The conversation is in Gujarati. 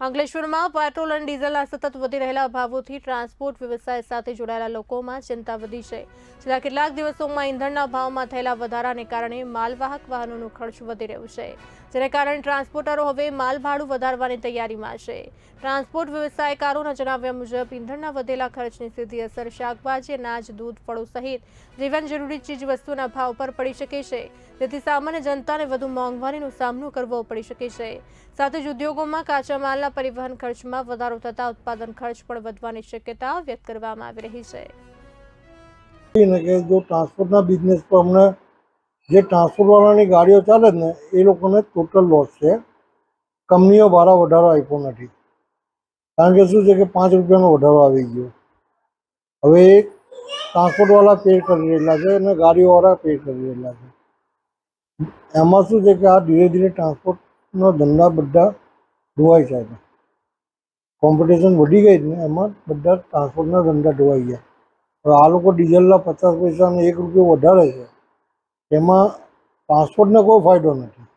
અંકલેશ્વરમાં પેટ્રોલ અને ડીઝલના સતત વધી રહેલા ભાવોથી ટ્રાન્સપોર્ટ વ્યવસાય સાથે જોડાયેલા લોકોમાં ચિંતા વધી છે। છેલ્લા કેટલાક દિવસોમાં ઈંધણના ભાવમાં થયેલા વધારાને કારણે માલવાહક વાહનોનો ખર્ચ વધી રહ્યો છે, જેને કારણે ટ્રાન્સપોર્ટરો હવે માલભાડું વધારવાની તૈયારીમાં છે। ટ્રાન્સપોર્ટ વ્યવસાયકારોના જણાવ્યા મુજબ ઈંધણના વધેલા ખર્ચની સીધી અસર શાકભાજી, અનાજ, દૂધ, ફળો સહિત જીવન જરૂરી ચીજવસ્તુઓના ભાવ પર પડી શકે છે, જેથી સામાન્ય જનતાને વધુ મોંઘવારીનો સામનો કરવો પડી શકે છે। સાથે જ ઉદ્યોગોમાં કાચા માલના પરિવહન ખર્ચમાં વધારો થતા ઉત્પાદન ખર્ચ પણ વધવાની શક્યતા વ્યક્ત કરવામાં આવી રહી છે। કે જો ટ્રાન્સપોર્ટના બિઝનેસ પર હમણાં જે ટ્રાન્સપોર્ટવાળાની ગાડીઓ ચાલે ને એ લોકોને ટોટલ લોસ છે। કંપનીઓ ભાડા વધારો આપ્યો નથી, કારણ કે શું છે કે 5 રૂપિયાનો વધારો આવી ગયો। હવે ટ્રાન્સપોર્ટવાળા પે કરી રહેલા છે અને ગાડીઓવાળા પે કરી રહેલા છે। એમાં શું છે કે આ ધીરે ધીરે ટ્રાન્સપોર્ટનો ધંધા બધા ધોવાઈ જાય છે। કોમ્પિટિશન વધી ગઈ ને એમાં બધા ટ્રાન્સપોર્ટના ધંધા ધોવાઈ ગયા। હવે આ લોકો ડીઝલના 50 પૈસા અને 1 રૂપિયો વધારે છે, એમાં ટ્રાન્સપોર્ટને કોઈ ફાયદો નથી।